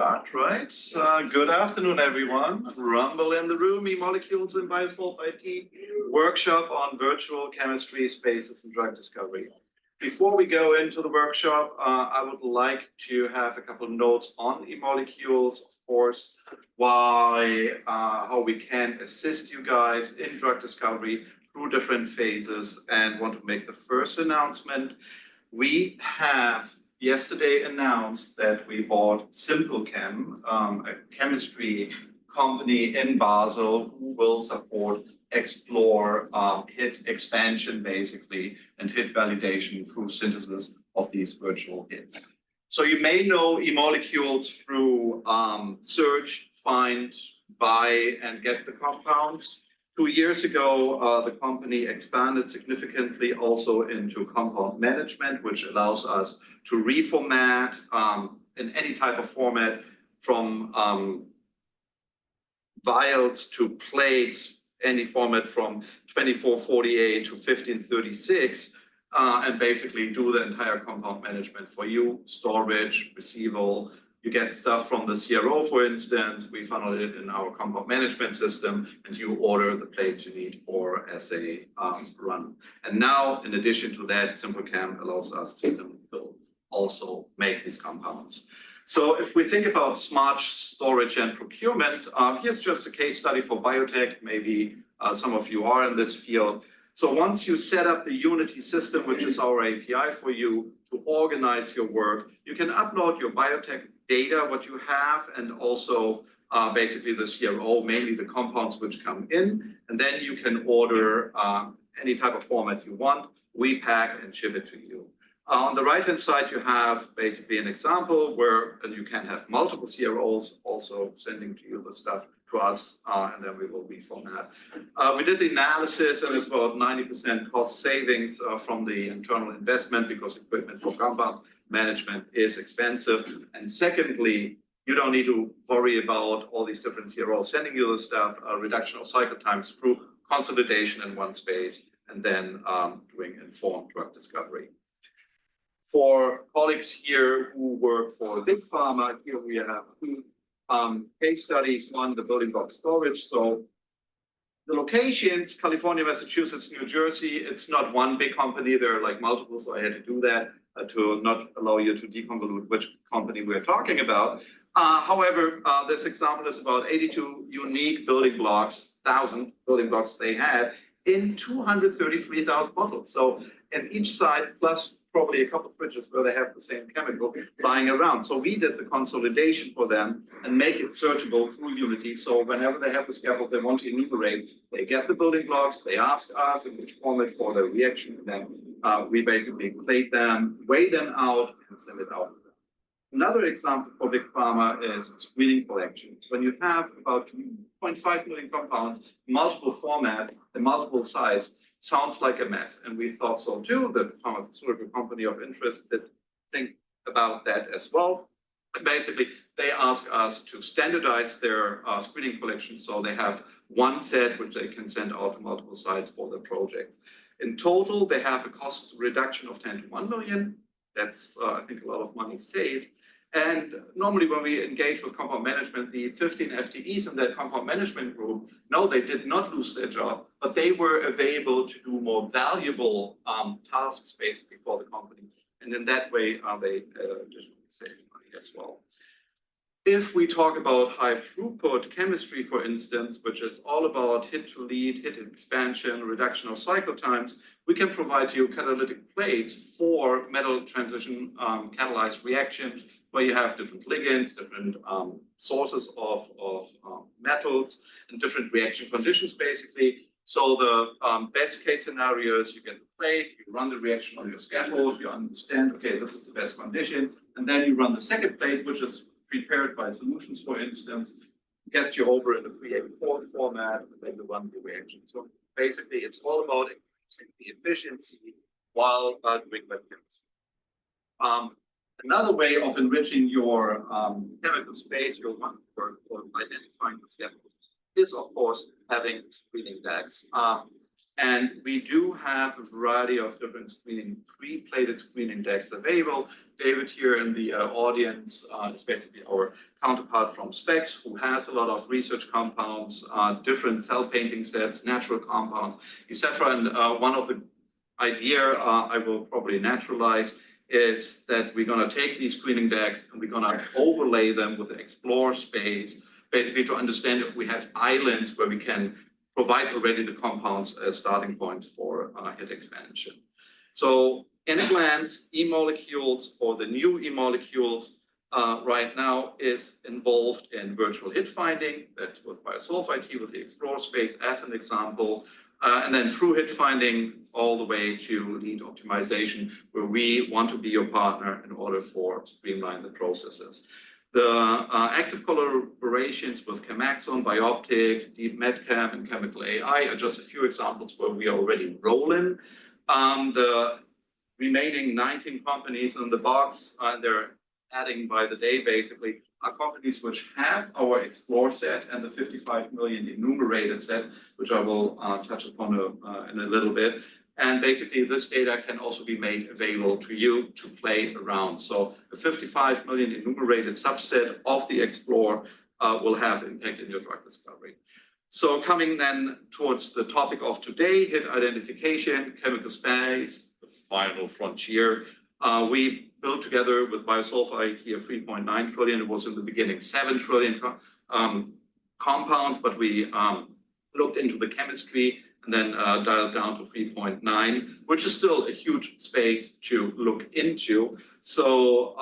start, right? Good afternoon, everyone. Rumble in the room, eMolecules and BioSolveIT workshop on virtual chemistry, spaces, and drug discovery. Before we go into the workshop, I would like to have a couple of notes on eMolecules, of course, how we can assist you guys in drug discovery through different phases, and want to make the first announcement. We have yesterday announced that we bought SimpleChem, a chemistry company in Basel who will support eXplore hit expansion, basically, and hit validation through synthesis of these virtual hits. So you may know eMolecules through search, find, buy, and get the compounds. 2 years ago, the company expanded significantly also into compound management, which allows us to reformat in any type of format from vials to plates, any format from 2448 to 1536, and basically do the entire compound management for you, storage, receival. You get stuff from the CRO, for instance. We funnel it in our compound management system, and you order the plates you need for assay run. And now, in addition to that, SimpleChem allows us to also make these compounds. So if we think about smart storage and procurement, here's just a case study for biotech. Maybe some of you are in this field. So once you set up the Unity system, which is our API for you to organize your work, you can upload your biotech data, what you have, and also basically the CRO, mainly the compounds which come in, and then you can order any type of format you want. We pack and ship it to you. On the right-hand side, you have basically an example where you can have multiple CROs also sending to you the stuff to us, and then we will reformat. We did the analysis, and it's about 90% cost savings from the internal investment, because equipment for compound management is expensive. And secondly, you don't need to worry about all these different CROs sending you the stuff, reduction of cycle times through consolidation in one space, and then doing informed drug discovery. For colleagues here who work for big pharma, here we have two case studies. One, the building block storage. So the locations, California, Massachusetts, New Jersey, it's not one big company. There are like multiple, so I had to do that to not allow you to deconvolute which company we're talking about. However, this example is about 82 unique building blocks, 1,000 building blocks they had in 233,000 bottles. So in each site, plus probably a couple of fridges where they have the same chemical lying around. So we did the consolidation for them and make it searchable through Unity. So whenever they have the scaffold they want to enumerate, they get the building blocks, they ask us in which format for the reaction, and then we basically plate them, weigh them out, and send it out. Another example for big pharma is screening collections. When you have about 2.5 million compounds, multiple formats and multiple sites, sounds like a mess. And we thought so too. The pharmaceutical company of interest did think about that as well. Basically, they ask us to standardize their screening collections, so they have one set which they can send out to multiple sites for their projects. In total, they have a cost reduction of 10 to 1 million. That's, I think, a lot of money saved. And normally when we engage with compound management, the 15 FTEs in that compound management group, no, they did not lose their job, but they were available to do more valuable tasks basically for the company. And in that way, they additionally saved money as well. If we talk about high throughput chemistry, for instance, which is all about hit to lead, hit expansion, reduction of cycle times, we can provide you catalytic plates for metal transition catalyzed reactions, where you have different ligands, different sources of metals, and different reaction conditions, basically. So the best case scenario is you get the plate, you run the reaction on your scaffold, you understand, okay, this is the best condition, and then you run the second plate, which is prepared by solutions, for instance, get you over in the pre-A4 format, and then you run the reaction. So basically, it's all about increasing the efficiency while doing that chemistry. Another way of enriching your chemical space, your one for identifying the scaffolds, is of course having screening decks. And we do have a variety of different pre-plated screening decks available. David here in the audience is basically our counterpart from Specs, who has a lot of research compounds, different cell painting sets, natural compounds, etc. And one of the idea I will probably naturalize is that we're going to take these screening decks and we're going to overlay them with the eXplore space, basically to understand if we have islands where we can provide already the compounds as starting points for hit expansion. So in a glance, eMolecules, or the new eMolecules right now, is involved in virtual hit finding. That's with BioSolveIT, with the eXplore space as an example. And then through hit finding all the way to lead optimization, where we want to be your partner in order for streamline the processes. The active collaborations with Chemaxon, Bioptic, Deep Medchem, and Chemical AI are just a few examples where we are already rolling. The remaining 19 companies in the box, they're adding by the day basically, are companies which have our eXplore set and the 55 million enumerated set, which I will touch upon in a little bit. And basically, this data can also be made available to you to play around. So the 55 million enumerated subset of the eXplore will have impact in your drug discovery. So coming then towards the topic of today, hit identification, chemical space, the final frontier. We built together with BioSolveIT a 3.9 trillion. It was in the beginning 7 trillion compounds, but we looked into the chemistry and then dialed down to 3.9, which is still a huge space to look into. So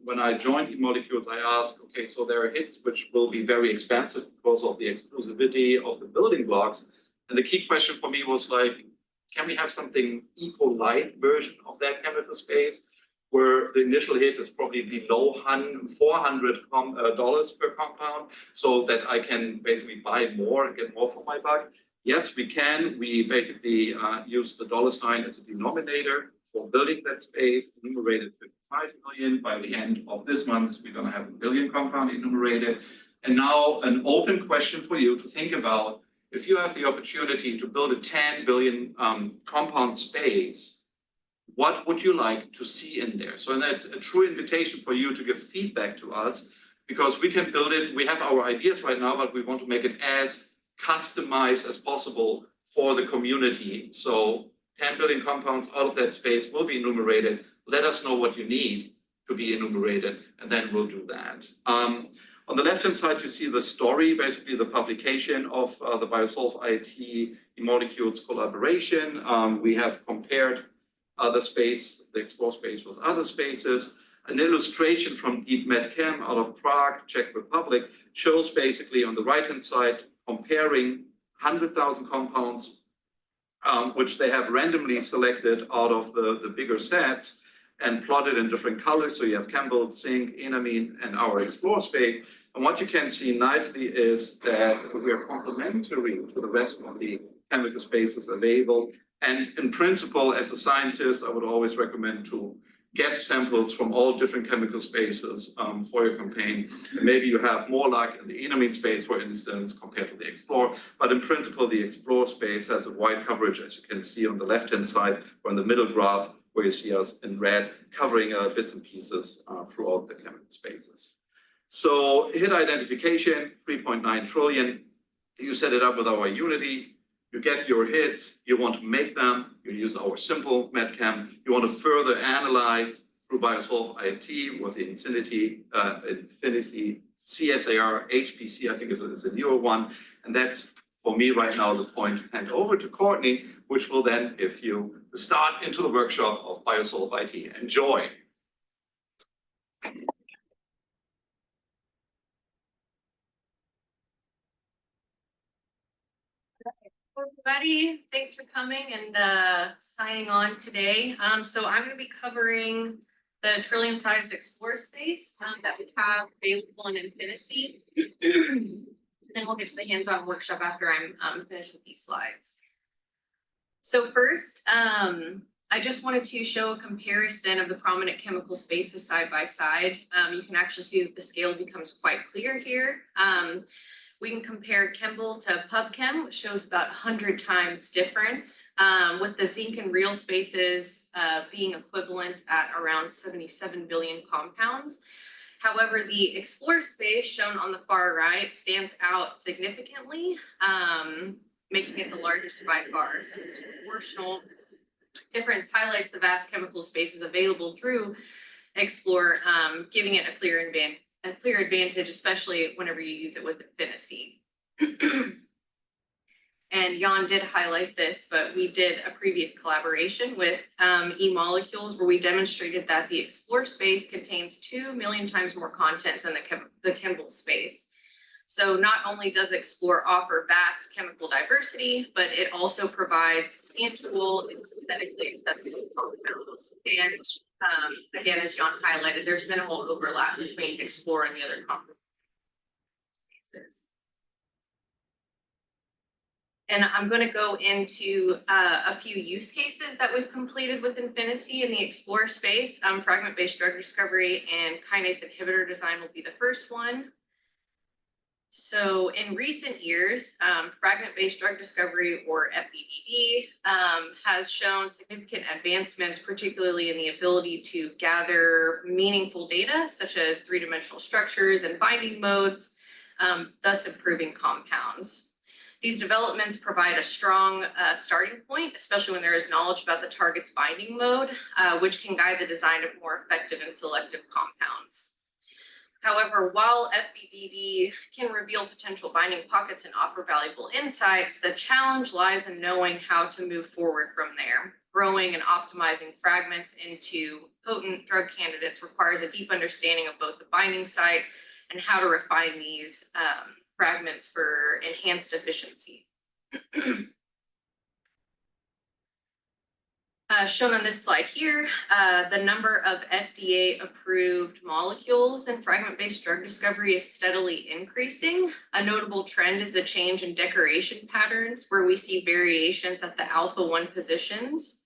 when I joined eMolecules, I asked, okay, so there are hits which will be very expensive because of the exclusivity of the building blocks. And the key question for me was like, can we have something eco-light version of that chemical space where the initial hit is probably below $400 per compound, so that I can basically buy more and get more for my buck? Yes, we can. We basically use the $ as a denominator for building that space, enumerated 55 million. By the end of this month, we're going to have 1 billion compound enumerated. And now an open question for you to think about: if you have the opportunity to build a 10 billion compound space, what would you like to see in there? So that's a true invitation for you to give feedback to us, because we can build it. We have our ideas right now, but we want to make it as customized as possible for the community. So 10 billion compounds out of that space will be enumerated. Let us know what you need to be enumerated, and then we'll do that. On the left-hand side, you see the story, basically the publication of the BioSolveIT eMolecules collaboration. We have compared the space, the eXplore space, with other spaces. An illustration from Deep Medchem out of Prague, Czech Republic, shows basically on the right-hand side, comparing 100,000 compounds, which they have randomly selected out of the bigger sets and plotted in different colors. So you have Campbell, zinc, enamine, and our eXplore space. And what you can see nicely is that we are complementary to the rest of the chemical spaces available. And in principle, as a scientist, I would always recommend to get samples from all different chemical spaces for your campaign. And maybe you have more luck in the enamine space, for instance, compared to the eXplore. But in principle, the eXplore space has a wide coverage, as you can see on the left-hand side, or in the middle graph, where you see us in red, covering bits and pieces throughout the chemical spaces. So hit identification, 3.9 trillion. You set it up with our Unity. You get your hits, you want to make them, you use our simple medchem. You want to further analyze through BioSolveIT with the Infinity CSAR HPC, I think is a newer one. And that's, for me right now, the point to hand over to Courtney, which will then give you the start into the workshop of BioSolveIT. Enjoy. Everybody, thanks for coming and signing on today. So I'm going to be covering the trillion-sized eXplore space that we have available in Infinity. Then we'll get to the hands-on workshop after I'm finished with these slides. So first, I just wanted to show a comparison of the prominent chemical spaces side by side. You can actually see that the scale becomes quite clear here. We can compare Chembl to PubChem, which shows about 100 times difference, with the zinc and real spaces being equivalent at around 77 billion compounds. However, the eXplore space shown on the far right stands out significantly, making it the largest by far. So this proportional difference highlights the vast chemical spaces available through eXplore, giving it a clear advantage, especially whenever you use it with Infinity. And Jan did highlight this, but we did a previous collaboration with eMolecules where we demonstrated that the eXplore space contains 2 million times more content than the Chembl space. So not only does eXplore offer vast chemical diversity, but it also provides tangible and synthetically accessible compounds. And again, as Jan highlighted, there's minimal overlap between eXplore and the other compound spaces. And I'm going to go into a few use cases that we've completed with Infinity in the eXplore space. Fragment-based drug discovery and kinase inhibitor design will be the first one. So in recent years, fragment-based drug discovery, or FBDD, has shown significant advancements, particularly in the ability to gather meaningful data, such as three-dimensional structures and binding modes, thus improving compounds. These developments provide a strong starting point, especially when there is knowledge about the target's binding mode, which can guide the design of more effective and selective compounds. However, while FBDD can reveal potential binding pockets and offer valuable insights, the challenge lies in knowing how to move forward from there. Growing and optimizing fragments into potent drug candidates requires a deep understanding of both the binding site and how to refine these fragments for enhanced efficiency. Shown on this slide here, the number of FDA-approved molecules in fragment-based drug discovery is steadily increasing. A notable trend is the change in decoration patterns, where we see variations at the alpha-1 positions,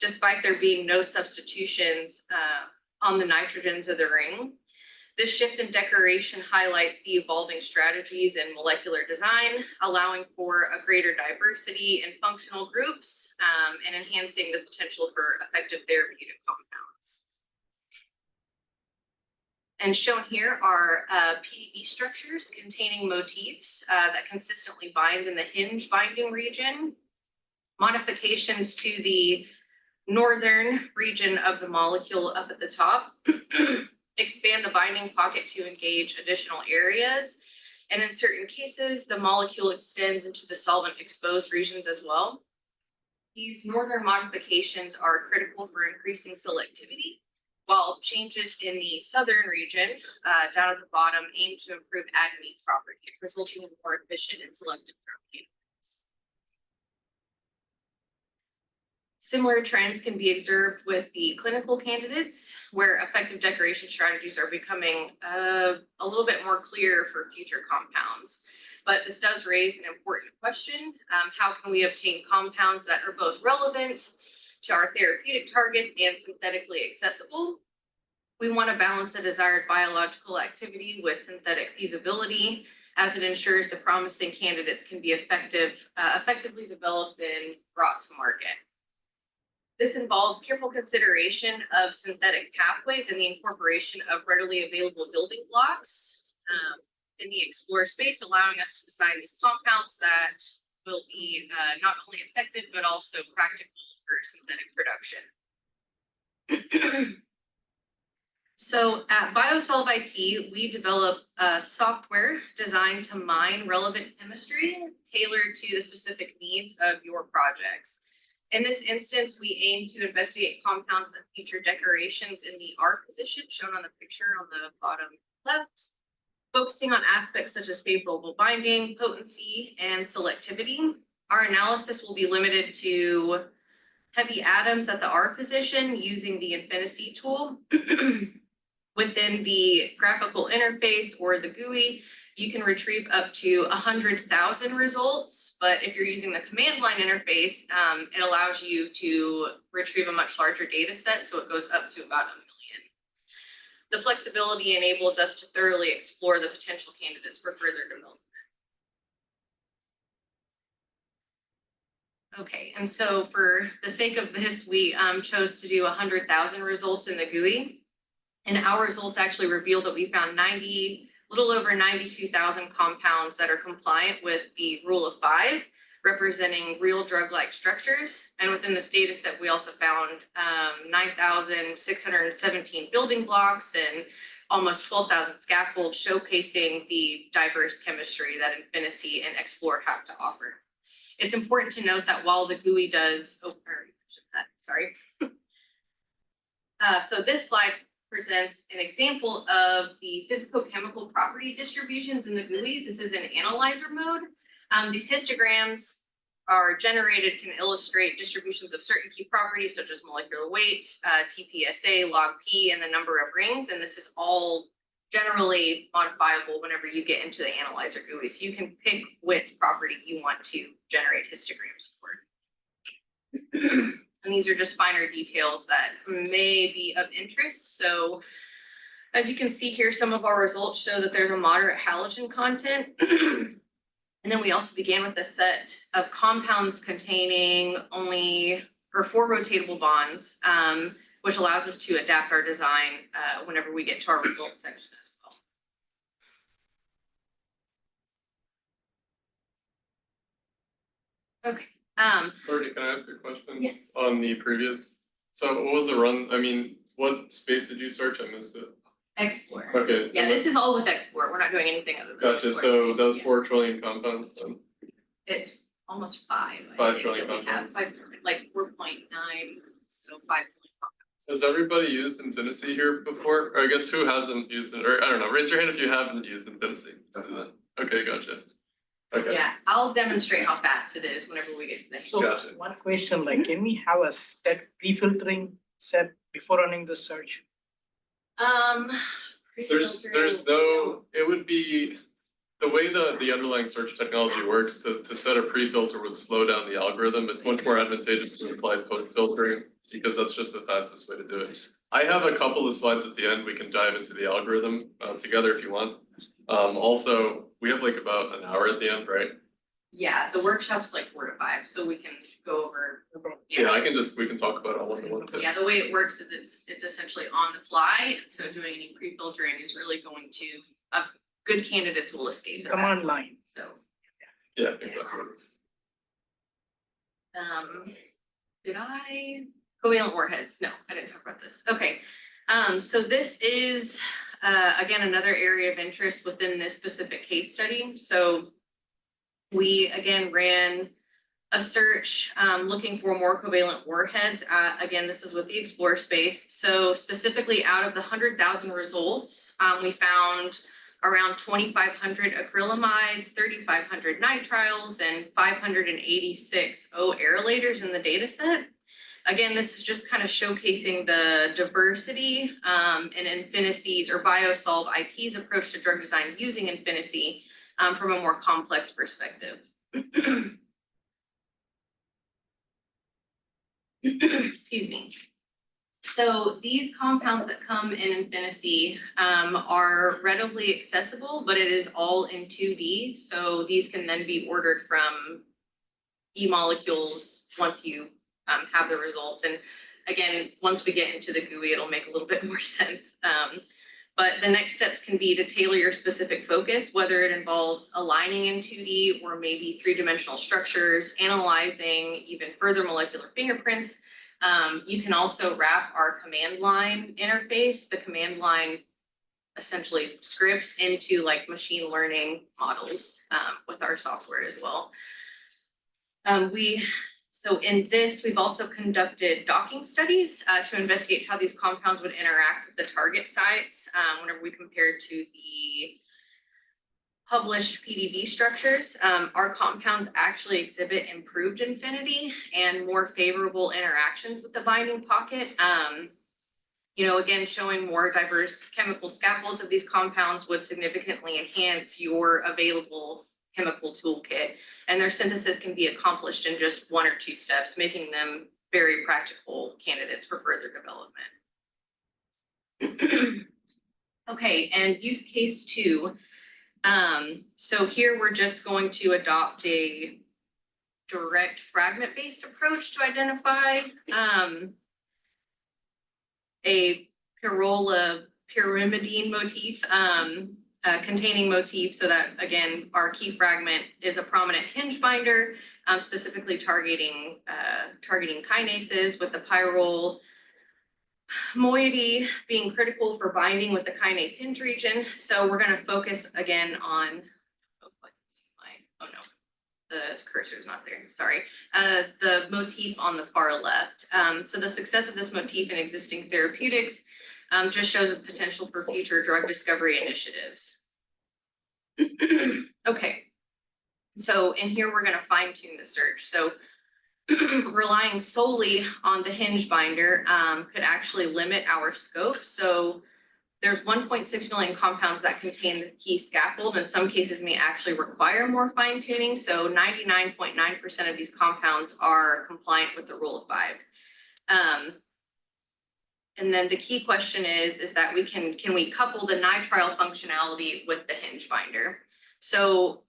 despite there being no substitutions on the nitrogens of the ring. This shift in decoration highlights the evolving strategies in molecular design, allowing for a greater diversity in functional groups and enhancing the potential for effective therapeutic compounds. And shown here are PDB structures containing motifs that consistently bind in the hinge binding region. Modifications to the northern region of the molecule up at the top expand the binding pocket to engage additional areas. And in certain cases, the molecule extends into the solvent exposed regions as well. These northern modifications are critical for increasing selectivity, while changes in the southern region, down at the bottom, aim to improve adenine properties, resulting in more efficient and selective drug candidates. Similar trends can be observed with the clinical candidates, where effective decoration strategies are becoming a little bit more clear for future compounds. But this does raise an important question. How can we obtain compounds that are both relevant to our therapeutic targets and synthetically accessible? We want to balance the desired biological activity with synthetic feasibility, as it ensures the promising candidates can be effectively developed and brought to market. This involves careful consideration of synthetic pathways and the incorporation of readily available building blocks in the eXplore space, allowing us to design these compounds that will be not only effective, but also practical for synthetic production. So at BioSolveIT, we develop software designed to mine relevant chemistry tailored to the specific needs of your projects. In this instance, we aim to investigate compounds that feature decorations in the R position, shown on the picture on the bottom left, focusing on aspects such as favorable binding, potency, and selectivity. Our analysis will be limited to heavy atoms at the R position using the Infinity tool. Within the graphical interface or the GUI, you can retrieve up to 100,000 results, but if you're using the command line interface, it allows you to retrieve a much larger data set, so it goes up to about 1 million. The flexibility enables us to thoroughly explore the potential candidates for further development. Okay, and so for the sake of this, we chose to do 100,000 results in the GUI. And our results actually revealed that we found little over 92,000 compounds that are compliant with the rule of 5, representing real drug-like structures. And within this data set, we also found 9,617 building blocks and almost 12,000 scaffolds, showcasing the diverse chemistry that Infinisy and eXplore have to offer. It's important to note that while the GUI does, sorry. So this slide presents an example of the physicochemical property distributions in the GUI. This is in analyzer mode. These histograms are generated, can illustrate distributions of certain key properties such as molecular weight, TPSA, log P, and the number of rings. And this is all generally modifiable whenever you get into the analyzer GUI. So you can pick which property you want to generate histograms for. And these are just finer details that may be of interest. So as you can see here, some of our results show that there's a moderate halogen content. And then we also began with a set of compounds containing only 4 rotatable bonds, which allows us to adapt our design whenever we get to our results section as well. Okay. Sorry, can I ask a question? Yes. On the previous, so what was the run, I mean, what space did you search? I missed it. eXplore. Okay. Yeah, this is all with eXplore. We're not doing anything other than Gotcha, eXplore. so that was Yeah. 4 trillion compounds then? It's almost 5. 5 trillion that we have. compounds. 5, like 4.9, so 5 trillion compounds. Has everybody used Infinisy here before? Or I guess who hasn't used it, or I don't know, raise your hand if you haven't used Infinisy. Let's do that. Okay, gotcha. Okay. Yeah, I'll demonstrate how fast it is whenever we get to the. So Gotcha. one question, like, can we have a set pre-filtering set before running the search? There's no, it would be, the way the underlying search technology works, to set a pre-filter would slow down the algorithm. It's much more advantageous to apply post-filtering because that's just the fastest way to do it. I have a couple of slides at the end. We can dive into the algorithm together if you want. Also, we have like about an hour at the end, right? Yeah, the workshop's like 4 to 5, so we can go over. Yeah, we can talk about it one-to-one too. Yeah, the way it works is it's essentially on the fly, and so doing any pre-filtering is really going to, good candidates will escape at that Command point. line. So, Yeah, exactly. did I, covalent warheads? No, I didn't talk about this. Okay, so this is, again, another area of interest within this specific case study. So we, again, ran a search looking for more covalent warheads. Again, this is with the eXplore space. So specifically out of the 100,000 results, we found around 2,500 acrylamides, 3,500 nitriles, and 586 O-aerolators in the data set. Again, this is just kind of showcasing the diversity in Infinisy's or BioSolveIT's approach to drug design using Infinisy from a more complex perspective. Excuse me. So these compounds that come in Infinisy are readily accessible, but it is all in 2D. So these can then be ordered from eMolecules once you have the results. And again, once we get into the GUI, it'll make a little bit more sense. But the next steps can be to tailor your specific focus, whether it involves aligning in 2D or maybe 3-dimensional structures, analyzing even further molecular fingerprints. You can also wrap our command line interface. The command line essentially scripts into like machine learning models with our software as well. So in this, we've also conducted docking studies to investigate how these compounds would interact with the target sites whenever we compare to the published PDB structures. Our compounds actually exhibit improved affinity and more favorable interactions with the binding pocket. Again, showing more diverse chemical scaffolds of these compounds would significantly enhance your available chemical toolkit, and their synthesis can be accomplished in just 1 or 2 steps, making them very practical candidates for further development. Okay, and use case 2. So here we're just going to adopt a direct fragment-based approach to identify a pyrimidine motif, containing motif, so that again, our key fragment is a prominent hinge binder, specifically targeting kinases, with the pyrrole moiety being critical for binding with the kinase hinge region. So we're going to focus again on, oh no, the cursor is not there, sorry. The motif on the far left. So the success of this motif in existing therapeutics just shows its potential for future drug discovery initiatives. Okay, so in here we're going to fine tune the search. So relying solely on the hinge binder could actually limit our scope. So there's 1.6 million compounds that contain the key scaffold. In some cases may actually require more fine tuning. So 99.9% of these compounds are compliant with the rule of 5. And then the key question is that can we couple the nitrile functionality with the hinge binder? So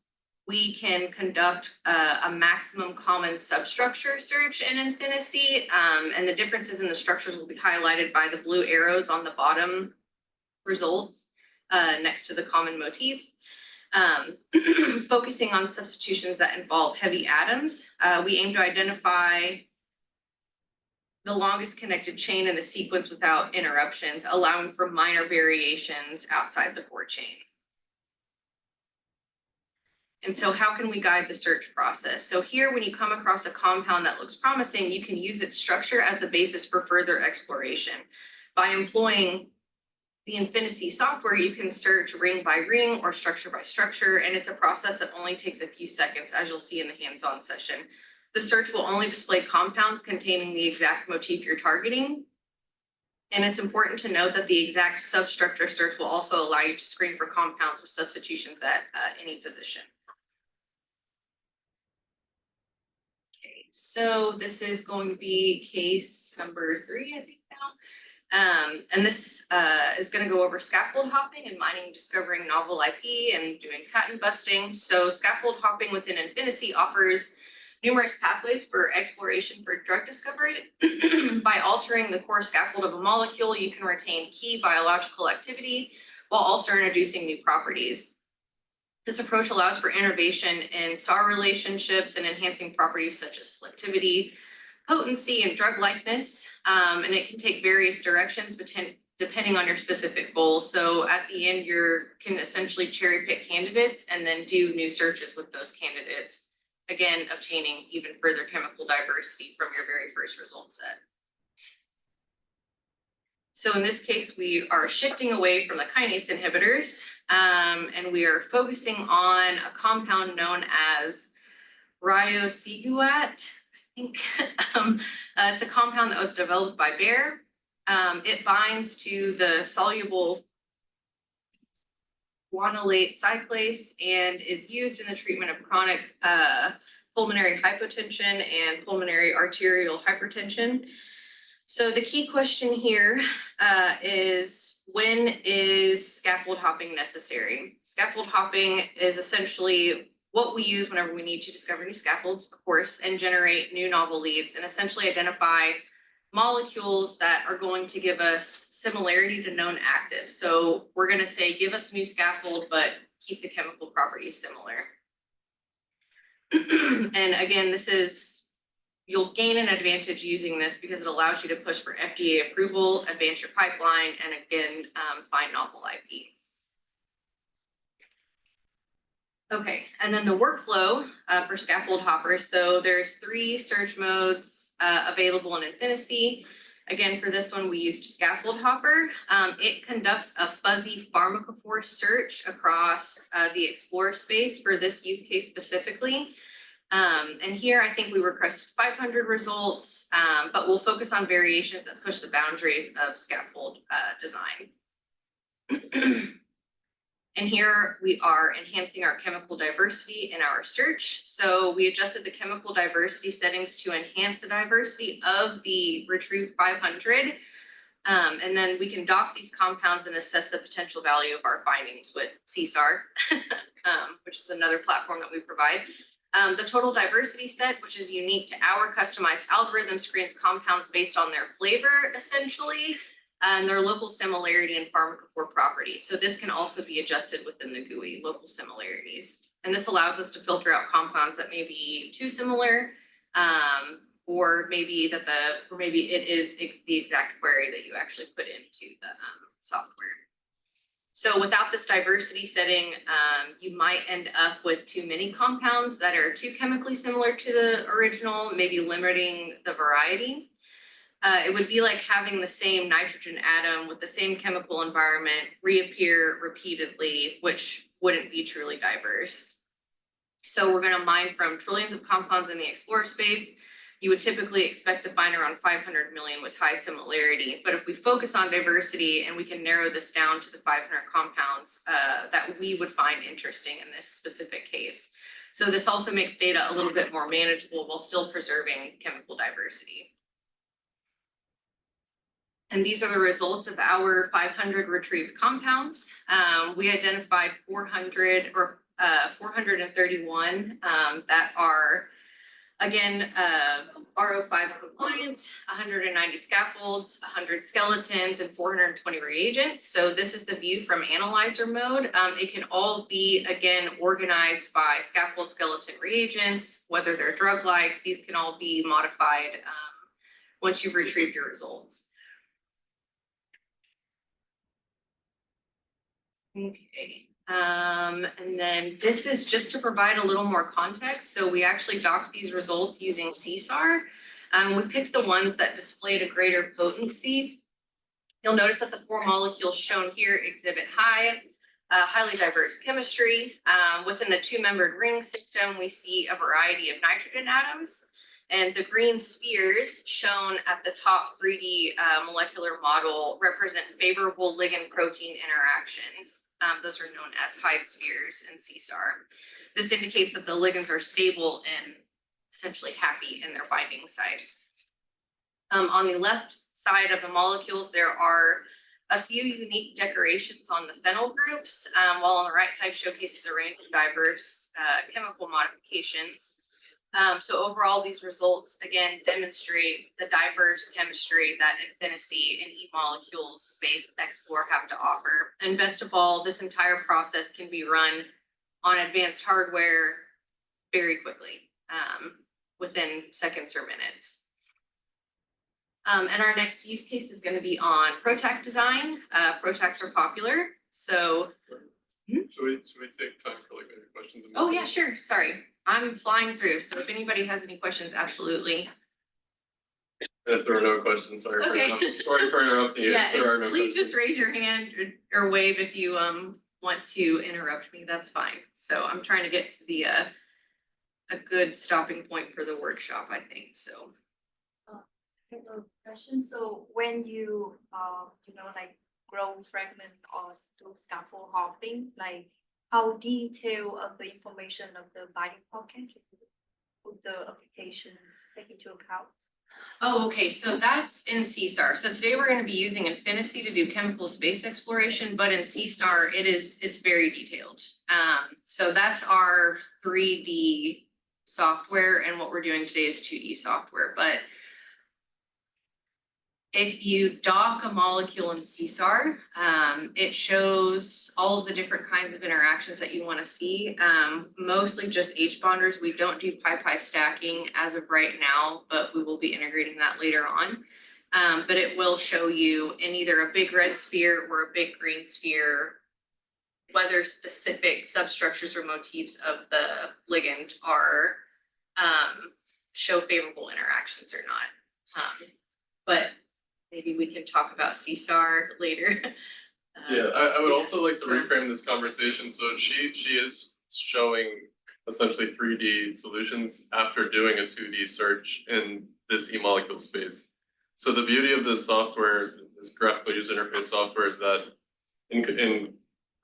we can conduct a maximum common substructure search in Infinity, and the differences in the structures will be highlighted by the blue arrows on the bottom results next to the common motif. Focusing on substitutions that involve heavy atoms, we aim to identify the longest connected chain in the sequence without interruptions, allowing for minor variations outside the core chain. And so how can we guide the search process? So here, when you come across a compound that looks promising, you can use its structure as the basis for further exploration. By employing the Infinity software, you can search ring by ring or structure by structure, and it's a process that only takes a few seconds, as you'll see in the hands-on session. The search will only display compounds containing the exact motif you're targeting. And it's important to note that the exact substructure search will also allow you to screen for compounds with substitutions at any position. Okay, so this is going to be case number 3, I think now. And this is going to go over scaffold hopping and mining, discovering novel IP, and doing patent busting. So scaffold hopping within Infinity offers numerous pathways for exploration for drug discovery. By altering the core scaffold of a molecule, you can retain key biological activity while also introducing new properties. This approach allows for innovation in SAR relationships and enhancing properties such as selectivity, potency, and drug likeness. And it can take various directions depending on your specific goal. So at the end, you can essentially cherry pick candidates and then do new searches with those candidates. Again, obtaining even further chemical diversity from your very first result set. So in this case, we are shifting away from the kinase inhibitors, and we are focusing on a compound known as riociguat. I think it's a compound that was developed by Bayer. It binds to the soluble guanylate cyclase and is used in the treatment of chronic pulmonary hypotension and pulmonary arterial hypertension. So the key question here is, when is scaffold hopping necessary? Scaffold hopping is essentially what we use whenever we need to discover new scaffolds, of course, and generate new novel leads, and essentially identify molecules that are going to give us similarity to known actives. So we're going to say, give us a new scaffold, but keep the chemical properties similar. And again, you'll gain an advantage using this because it allows you to push for FDA approval, advance your pipeline, and again, find novel IP. Okay, and then the workflow for scaffold hoppers. So there's 3 search modes available in Infinity. Again, for this one, we used scaffold hopper. It conducts a fuzzy pharmacophore search across the eXplore space for this use case specifically. And here I think we requested 500 results, but we'll focus on variations that push the boundaries of scaffold design. And here we are enhancing our chemical diversity in our search. So we adjusted the chemical diversity settings to enhance the diversity of the Retrieve 500. And then we can dock these compounds and assess the potential value of our findings with CSAR, which is another platform that we provide. The total diversity set, which is unique to our customized algorithm, screens compounds based on their flavor, essentially, and their local similarity and pharmacophore properties. So this can also be adjusted within the GUI, local similarities. And this allows us to filter out compounds that may be too similar, or maybe it is the exact query that you actually put into the software. So without this diversity setting, you might end up with too many compounds that are too chemically similar to the original, maybe limiting the variety. It would be like having the same nitrogen atom with the same chemical environment reappear repeatedly, which wouldn't be truly diverse. So we're going to mine from trillions of compounds in the eXplore space. You would typically expect to find around 500 million with high similarity. But if we focus on diversity and we can narrow this down to the 500 compounds that we would find interesting in this specific case. So this also makes data a little bit more manageable while still preserving chemical diversity. And these are the results of our 500 retrieved compounds. We identified 431 that are, again, RO5 compliant, 190 scaffolds, 100 skeletons, and 420 reagents. So this is the view from analyzer mode. It can all be, again, organized by scaffold, skeleton, reagents, whether they're drug-like. These can all be modified once you've retrieved your results. Okay. And then this is just to provide a little more context. So we actually docked these results using CSAR. We picked the ones that displayed a greater potency. You'll notice that the 4 molecules shown here exhibit highly diverse chemistry. Within the 2-membered ring system, we see a variety of nitrogen atoms. And the green spheres shown at the top 3D molecular model represent favorable ligand-protein interactions. Those are known as Hyde spheres in CSAR. This indicates that the ligands are stable and essentially happy in their binding sites. On the left side of the molecules, there are a few unique decorations on the phenyl groups, while on the right side showcases a range of diverse chemical modifications. So overall, these results, again, demonstrate the diverse chemistry that Infinity and eMolecules space eXplore have to offer. And best of all, this entire process can be run on advanced hardware very quickly, within seconds or minutes. And our next use case is going to be on PROTAC design. PROTACs are popular, so. Should we take time for like maybe questions? Oh yeah, sure. Sorry, I'm flying through. So if anybody has any questions, absolutely. And if there are no questions, sorry for interrupting you. Yeah, If there are no please questions. just raise your hand or wave if you want to interrupt me. That's fine. So I'm trying to get to the a good stopping point for the workshop, I think. So. I have a question. So when you like grow fragment or do scaffold hopping, like how detailed of the information of the binding pocket would the application take into account? Oh, okay. So that's in CSAR. So today we're going to be using Infinity to do chemical space exploration, but in CSAR it's very detailed. So that's our 3D software, and what we're doing today is 2D software. But if you dock a molecule in CSAR, it shows all of the different kinds of interactions that you want to see, mostly just H bonders. We don't do pi-pi stacking as of right now, but we will be integrating that later on. But it will show you in either a big red sphere or a big green sphere whether specific substructures or motifs of the ligand are show favorable interactions or not. But maybe we can talk about CSAR later. Yeah, I would also like to so- reframe this conversation. So she is showing essentially 3D solutions after doing a 2D search in this eMolecule space. So the beauty of this software, this graphical user interface software, is that in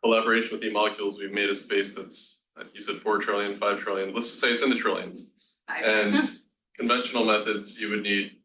collaboration with eMolecules, we've made a space that's, you said 4 trillion, 5 trillion, let's just say it's in the trillions. And conventional methods, you would need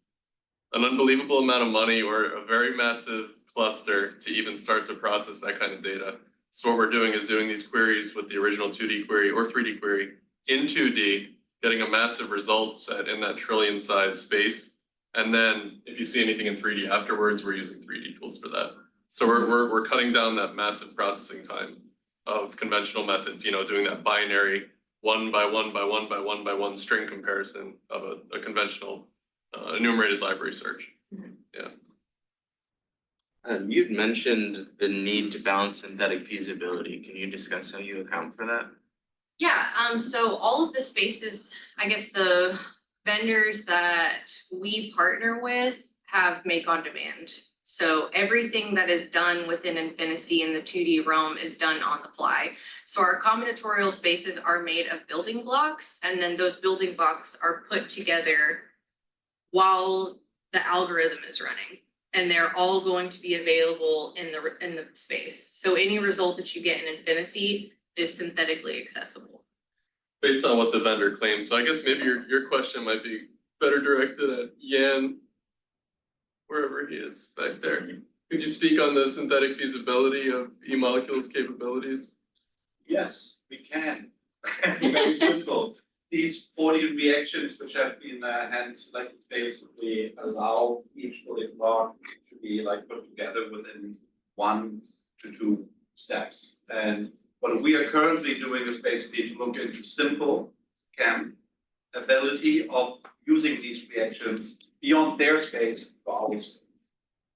an unbelievable amount of money or a very massive cluster to even start to process that kind of data. So what we're doing is doing these queries with the original 2D query or 3D query in 2D, getting a massive result set in that trillion size space. And then if you see anything in 3D afterwards, we're using 3D tools for that. So we're cutting down that massive processing time of conventional methods, you know, doing that binary 1 by 1 by 1 by 1 by 1 string comparison of a conventional enumerated library search. Yeah. You'd mentioned the need to balance synthetic feasibility. Can you discuss how you account for that? Yeah, so all of the spaces, I guess the vendors that we partner with have make on demand. So everything that is done within Infinity in the 2D realm is done on the fly. So our combinatorial spaces are made of building blocks, and then those building blocks are put together while the algorithm is running. And they're all going to be available in the space. So any result that you get in Infinity is synthetically accessible. Based on what the vendor claims. So I guess maybe your question might be better directed at Yan, wherever he is back there. Could you speak on the synthetic feasibility of eMolecules capabilities? Yes, we can. Very simple. These 40 reactions which have been hand selected basically allow each building block to be like put together within 1 to 2 steps. And what we are currently doing is basically to look into simple CAM ability of using these reactions beyond their space for our space.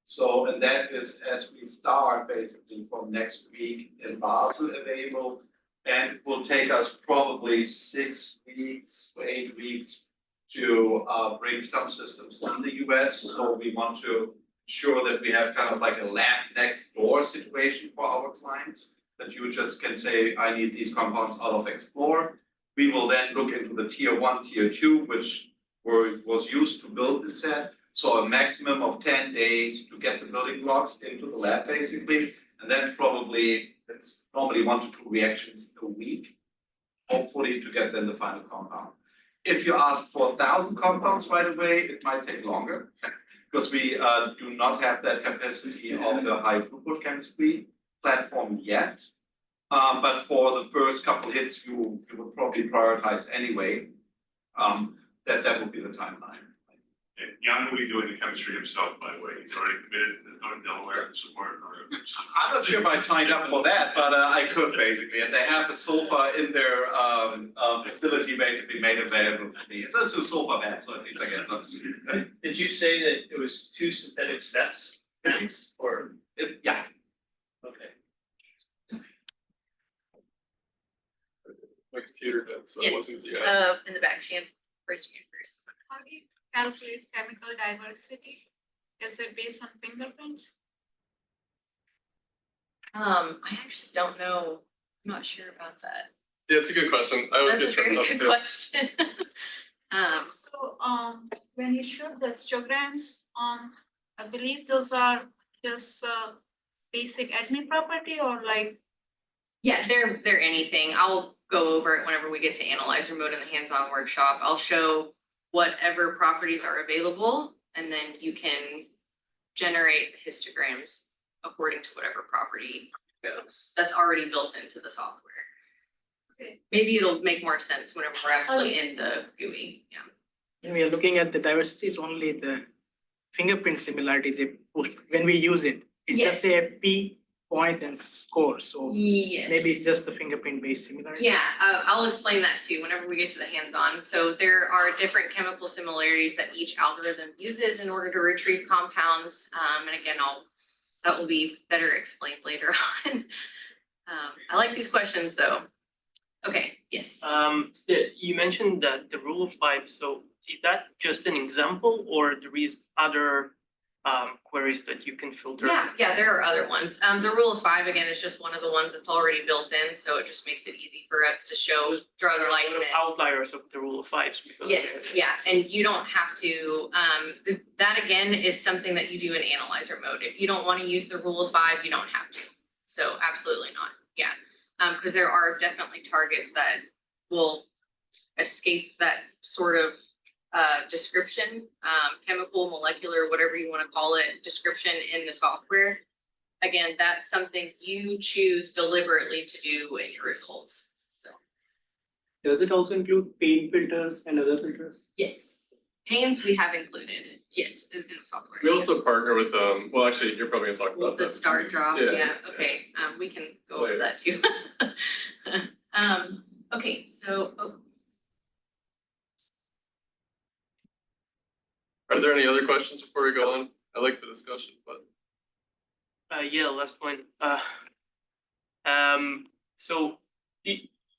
So, and that is as we start basically from next week in Basel available. And it will take us probably 6 weeks to 8 weeks to bring some systems in the US. So we want to ensure that we have kind of like a lab next door situation for our clients, that you just can say, I need these compounds out of eXplore. We will then look into the tier 1, tier 2, which was used to build the set. So a maximum of 10 days to get the building blocks into the lab basically. And then probably it's normally 1 to 2 reactions a week, hopefully to get then the final compound. If you ask for 1,000 compounds right away, it might take longer because we do not have that capacity of the high throughput chemistry platform yet. But for the first couple hits, you would probably prioritize anyway. That would be the timeline. And Jan will be doing the chemistry himself, by the way. He's already committed to going to Delaware to support our. I'm not sure if I signed up for that, but I could basically, and they have a sofa in their facility basically made available for me. It's a sofa bed, so at least I get something. Did you say that it was 2 synthetic steps? Or, Yeah. okay. My computer did, so it Yes, wasn't the in the back, Shan, first you first. How do you calculate chemical diversity? Is it based on fingerprints? I actually don't know, I'm not sure about that. Yeah, it's a good question. I would That's a get very tripped up good too. question. So, when you show the histograms I believe those are just basic admin property or like. Yeah, they're anything. I'll go over it whenever we get to analyzer mode in the hands-on workshop. I'll show whatever properties are available, and then you can generate the histograms according to whatever property goes. That's already built into the software. Okay. Maybe it'll make more sense whenever we're actually in the GUI, yeah. When we are looking at the diversity, is only the fingerprint similarity they post when we use it. It's just Yes. a P point and score, so Yes. maybe it's just the fingerprint based similarity. Yeah, I'll explain that too whenever we get to the hands-on. So there are different chemical similarities that each algorithm uses in order to retrieve compounds. And again, that will be better explained later on. I like these questions though. Okay, yes. You mentioned that the rule of 5, so is that just an example or there is other queries that you can filter? Yeah, there are other ones. The rule of 5 again is just one of the ones that's already built in, so it just makes it easy for us to show drug There are a lot of likeness. outliers of the rule of 5s because. Yes, yeah, and you don't have to, that again is something that you do in analyzer mode. If you don't want to use the rule of 5, you don't have to. So absolutely not, yeah. Because there are definitely targets that will escape that sort of description, chemical, molecular, whatever you want to call it, description in the software. Again, that's something you choose deliberately to do in your results, so. Does it also include paint filters and other filters? Yes, pains we have included, yes, in the software. We also partner with, well, actually, you're probably gonna talk Well, about the that. star drop, Yeah. yeah, okay, we can go over Later. that too. Okay, so, Are there any other questions before we go on? I like the discussion, but. Yeah, last one. So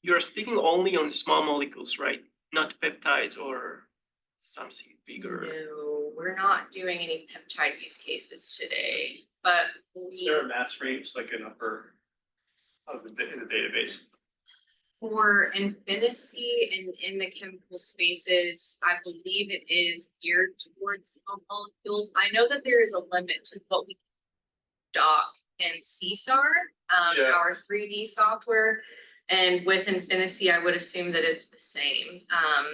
you're speaking only on small molecules, right? Not peptides or something bigger. no, we're not doing any peptide use cases today, but Is there a mass range, like an upper of in the database? for Infinity and in the chemical spaces, I believe it is geared towards small molecules. I know that there is a limit to what we can dock and CSAR, Yeah. our 3D software. And with Infinity, I would assume that it's the same.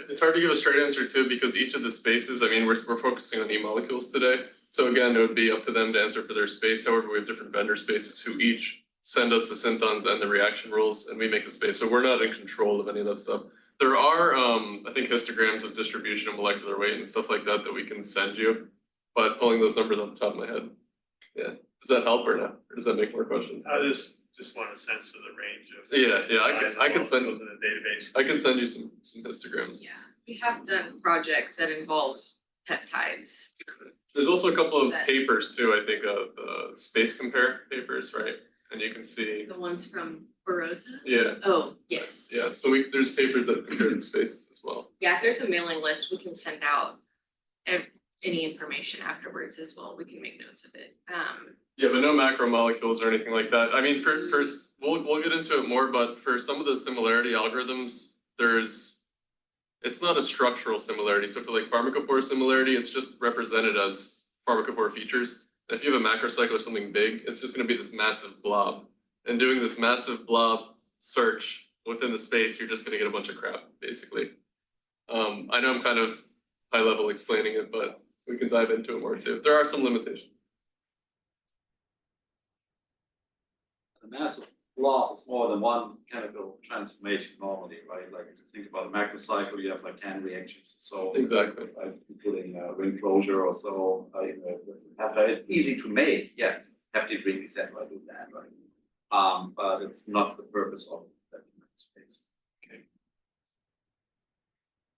It's hard to give a straight answer too, because each of the spaces, I mean, we're focusing on eMolecules today. So again, it would be up to them to answer for their space. However, we have different vendor spaces who each send us the synthons and the reaction rules, and we make the space. So we're not in control of any of that stuff. There are, I think, histograms of distribution of molecular weight and stuff like that that we can send you. But pulling those numbers off the top of my head, yeah. Does that help or not? Or does that make more questions? I just want a sense of the range of. Yeah, I can send, In the database. I can send you some histograms. Yeah, we have done projects that involve peptides. There's also a couple of That- papers too, I think, the space compare papers, right? And you can see, The ones from Barossa? yeah, Oh, yes. yeah, so there's papers that compare the spaces as well. Yeah, if there's a mailing list, we can send out any information afterwards as well. We can make notes of it. Yeah, but no macromolecules or anything like that. I mean, first, we'll get into it more, but for some of the similarity algorithms, it's not a structural similarity. So for like pharmacophore similarity, it's just represented as pharmacophore features. And if you have a macrocycle or something big, it's just gonna be this massive blob. And doing this massive blob search within the space, you're just gonna get a bunch of crap, basically. I know I'm kind of high level explaining it, but we can dive into it more too. There are some limitations. A massive blob is more than one chemical transformation normally, right? Like if you think about a macrocycle, you have like 10 reactions or so. Exactly. Right, including ring closure or so, with the peptide. It's easy to make, yes, peptide ring, et cetera, do that, right? But it's not the purpose of that space. Okay.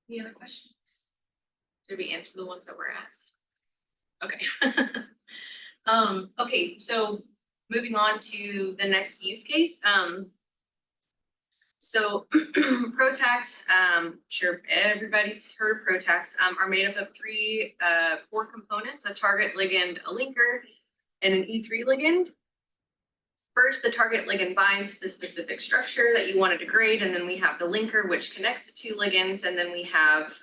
Any other questions? Did we answer the ones that were asked? Okay. Okay, so moving on to the next use case. So PROTACs, sure everybody's heard of PROTACs, are made up of three core components: a target ligand, a linker, and an E3 ligand. First, the target ligand binds to the specific structure that you want to degrade, and then we have the linker, which connects the two ligands, and then we have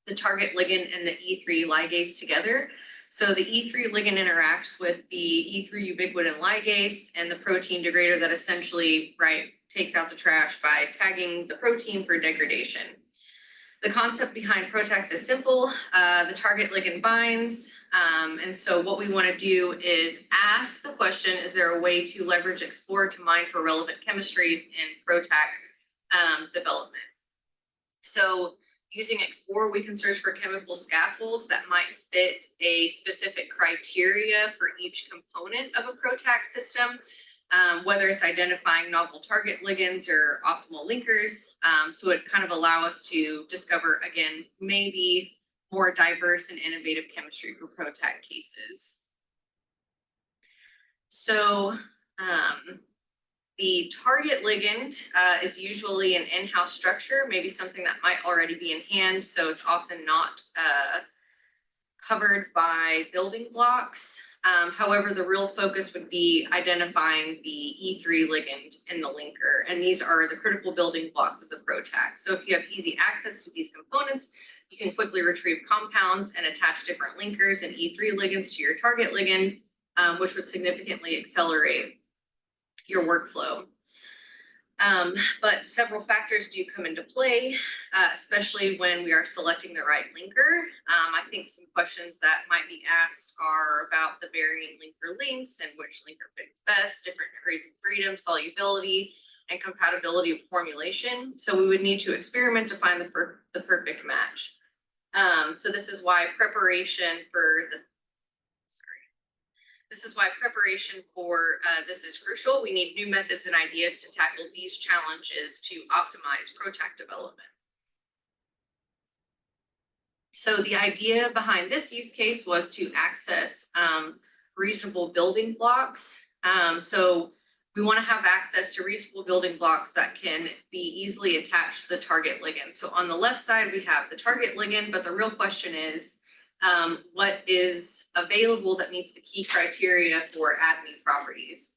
the target ligand and the E3 ligase together. So the E3 ligand interacts with the E3 ubiquitin ligase and the protein degrader that essentially, right, takes out the trash by tagging the protein for degradation. The concept behind PROTACs is simple. The target ligand binds. And so what we want to do is ask the question, is there a way to leverage eXplore to mine for relevant chemistries in PROTAC development? So using eXplore, we can search for chemical scaffolds that might fit a specific criteria for each component of a PROTAC system, whether it's identifying novel target ligands or optimal linkers. So it kind of allow us to discover, again, maybe more diverse and innovative chemistry for PROTAC cases. So the target ligand is usually an in-house structure, maybe something that might already be in hand, so it's often not covered by building blocks. However, the real focus would be identifying the E3 ligand and the linker, and these are the critical building blocks of the PROTAC. So if you have easy access to these components, you can quickly retrieve compounds and attach different linkers and E3 ligands to your target ligand, which would significantly accelerate your workflow. But several factors do come into play, especially when we are selecting the right linker. I think some questions that might be asked are about the varying linker lengths and which linker fits best, different degrees of freedom, solubility, and compatibility of formulation. So we would need to experiment to find the perfect match. So this is why preparation for this is crucial. We need new methods and ideas to tackle these challenges to optimize PROTAC development. So the idea behind this use case was to access reasonable building blocks. So we want to have access to reasonable building blocks that can be easily attached to the target ligand. So on the left side, we have the target ligand, but the real question is, what is available that meets the key criteria for ADME properties?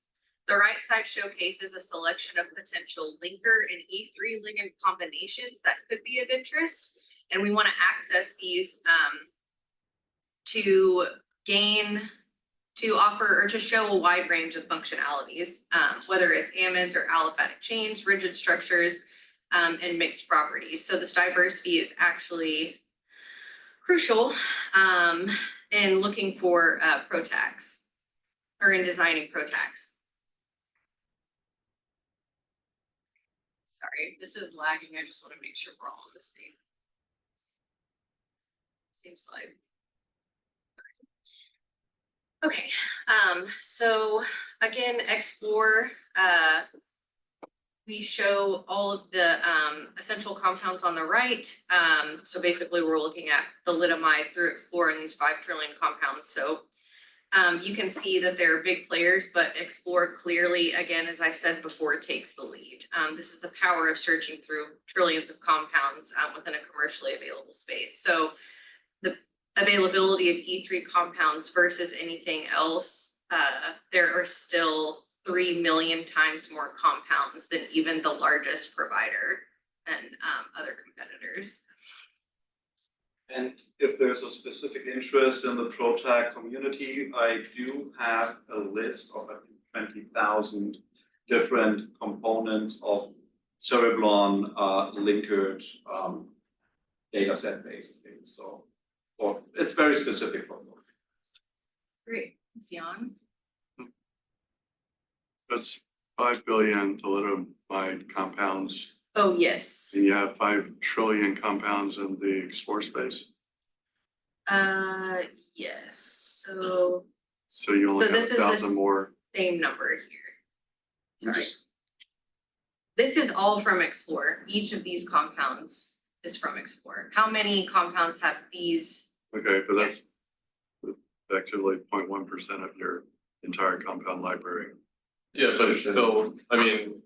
The right side showcases a selection of potential linker and E3 ligand combinations that could be of interest. And we want to access these to offer or to show a wide range of functionalities, whether it's amides or aliphatic chains, rigid structures, and mixed properties. So this diversity is actually crucial in looking for PROTACs or in designing PROTACs. Sorry, this is lagging. I just want to make sure we're all on the same slide. Okay, so again, eXplore, we show all of the essential compounds on the right. So basically we're looking at thalidomide through eXplore and these 5 trillion compounds. So you can see that there are big players, but eXplore clearly, again, as I said before, takes the lead. This is the power of searching through trillions of compounds within a commercially available space. So the availability of E3 compounds versus anything else, there are still 3 million times more compounds than even the largest provider and other competitors. And if there's a specific interest in the PROTAC community, I do have a list of 20,000 different components of cereblon linkered data set basically. So it's very specific for them. Great, Xian. That's 5 billion thalidomide compounds, Oh, yes. and you have 5 trillion compounds in the eXplore space. Yes, so So you only So have this is the 1,000 more. same number here. You Sorry. just- This is all from eXplore. Each of these compounds is from eXplore. How many compounds have these? Okay, but that's effectively 0.1% of your entire compound library. Yeah, but it's still, I mean,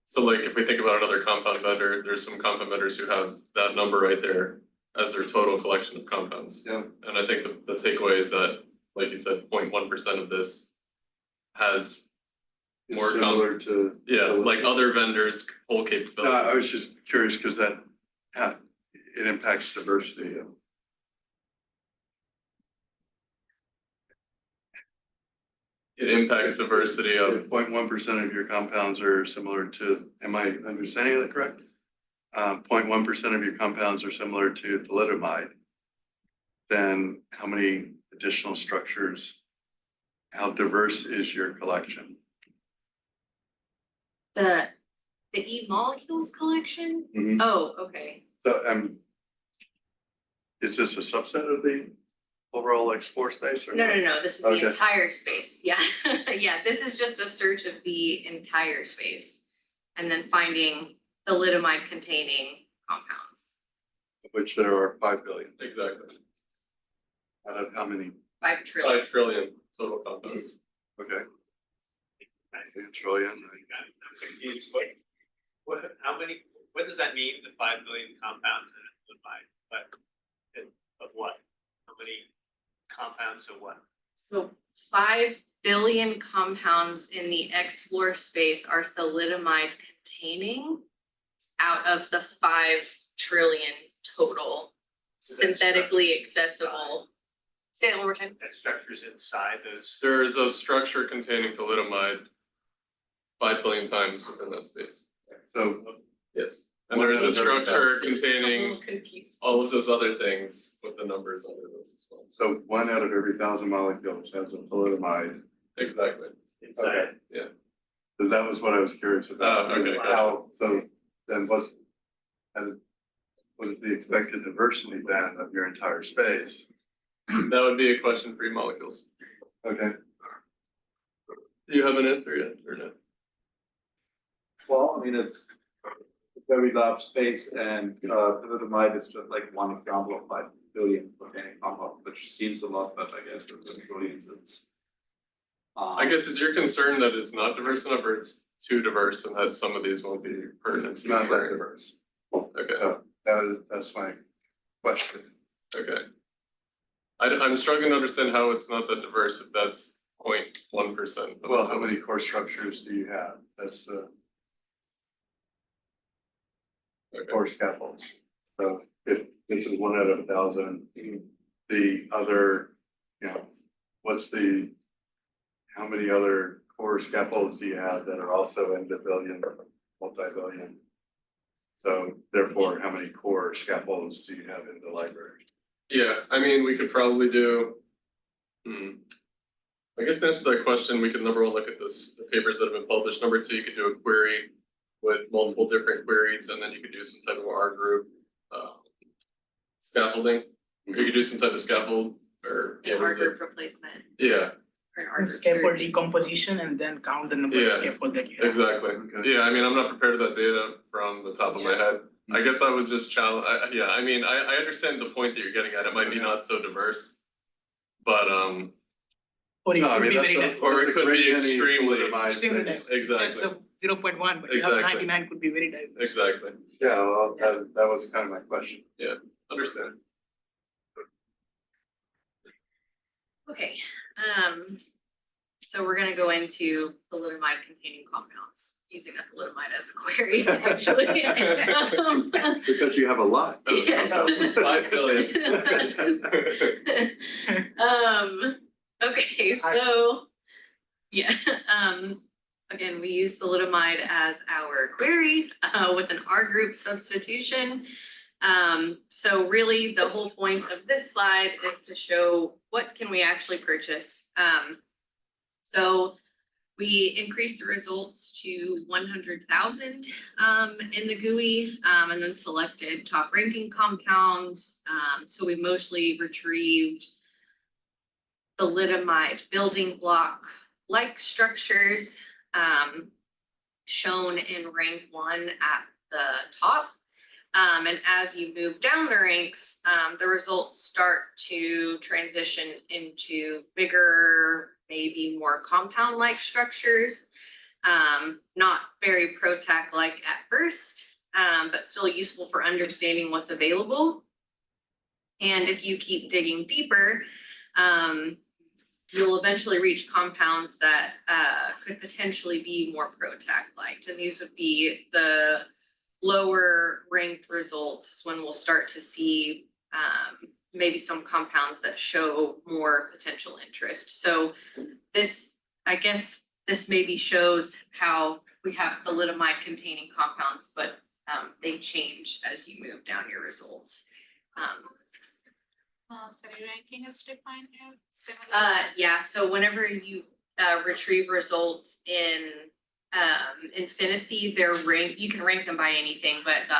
so like if we think about another compound vendor, there's some compound vendors who have that number right there as their total collection of compounds. Yeah. And I think the takeaway is that, like you said, 0.1% of this has It's more similar to. like other vendors' whole No, capabilities. I was just curious because that, it impacts diversity. It impacts diversity of, 0.1% of your compounds are similar to, am I understanding that correct? 0.1% of your compounds are similar to thalidomide. Then how many additional structures, how diverse is your collection? The eMolecules collection? Mhm. Oh, okay. So, is this a subset of the overall eXplore space or? No, not? no, no, this is Okay. the entire space. Yeah, yeah, this is just a search of the entire space. And then finding thalidomide containing compounds. Of which there are 5 billion. exactly, Out of how many? 5 trillion. 5 trillion total compounds. Okay. A trillion. I'm confused, what does that mean, the 5 billion compounds in a thalidomide? But of what? How many compounds of what? So 5 billion compounds in the eXplore space are thalidomide containing out of the 5 trillion total So that's synthetically structures accessible. Say that one more time. That structures inside those. There is a structure containing thalidomide 5 billion times within that space. So Yes. And there is a structure A containing little confused. all of those other things with the numbers under those as well. So 1 out of every 1,000 molecules has a thalidomide. Exactly. Inside. Yeah. So that was what I was curious about. Oh, okay, gotcha. How, so then and what is the expected diversity then of your entire space? That would be a question for eMolecules. Okay. Do you have an answer yet or no? Well, I mean, it's a very large space and thalidomide is just like one example of 5 billion organic compounds, which seems a lot, but I guess it's billions. It's. I guess is your concern that it's not diverse enough or it's too diverse and that some of these won't be pertinent to Not that your diverse. Okay, So that's my question. okay. I'm struggling to understand how it's not that diverse if that's 0.1%. Well, how many core structures do you have? That's the core scaffolds. So if this is 1 out of 1,000, the other, how many other core scaffolds do you have that are also in the billion, multi-billion? So therefore, how many core scaffolds do you have in the library? Yeah, I mean, we could probably do. I guess to answer that question, we could number one look at the papers that have been published. Number two, you could do a query with multiple different queries, and then you could do some type of R group scaffolding. Or you could do some type of scaffold or An R group replacement Yeah, or an R group Scaffold search. decomposition and then count the number Yeah, of scaffold that you have. exactly. Okay. Yeah, I mean, I'm not prepared with that data from the top of my head. I guess I would just challenge, I mean, I understand the point that you're getting at. It might be not so diverse. But Or it No, I could mean, be that's very a- diverse. or it that's a could great be many extremely- thalidomide Extremely things. diverse. Exactly. That's the 0.1, but you have Exactly. 99 could be very diverse. exactly, Yeah, well, that was kind of my question. understand. Okay, so we're gonna go into thalidomide containing compounds, using a thalidomide as a query, actually. Because you have a lot. of Yes. compounds. 5 billion. Okay, so, yeah, again, we use thalidomide as our query, with an R group substitution. So really the whole point of this slide is to show what can we actually purchase. So we increased the results to 100,000 in the GUI, and then selected top ranking compounds. So we mostly retrieved thalidomide building block like structures, shown in rank 1 at the top. And as you move down the ranks, the results start to transition into bigger, maybe more compound-like structures. Not very PROTAC-like at first, but still useful for understanding what's available. And if you keep digging deeper, you'll eventually reach compounds that could potentially be more PROTAC-like. And these would be the lower ranked results when we'll start to see maybe some compounds that show more potential interest. So this, I guess, this maybe shows how we have thalidomide containing compounds, but they change as you move down your results. Sorry, ranking is defined here, similar. Yeah, so whenever you retrieve results in Infinity, they're ranked, you can rank them by anything, but the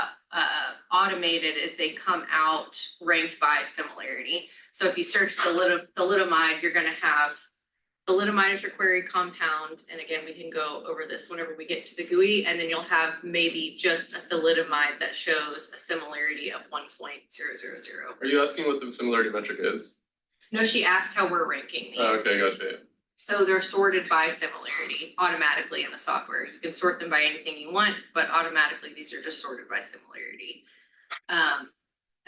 automated is they come out ranked by similarity. So if you search thalidomide, you're gonna have thalidomide as your query compound, and again, we can go over this whenever we get to the GUI, and then you'll have maybe just a thalidomide that shows a similarity of 1.000. Are you asking what the similarity metric is? No, she asked how we're ranking these. Okay, gotcha. So they're sorted by similarity automatically in the software. You can sort them by anything you want, but automatically these are just sorted by similarity. And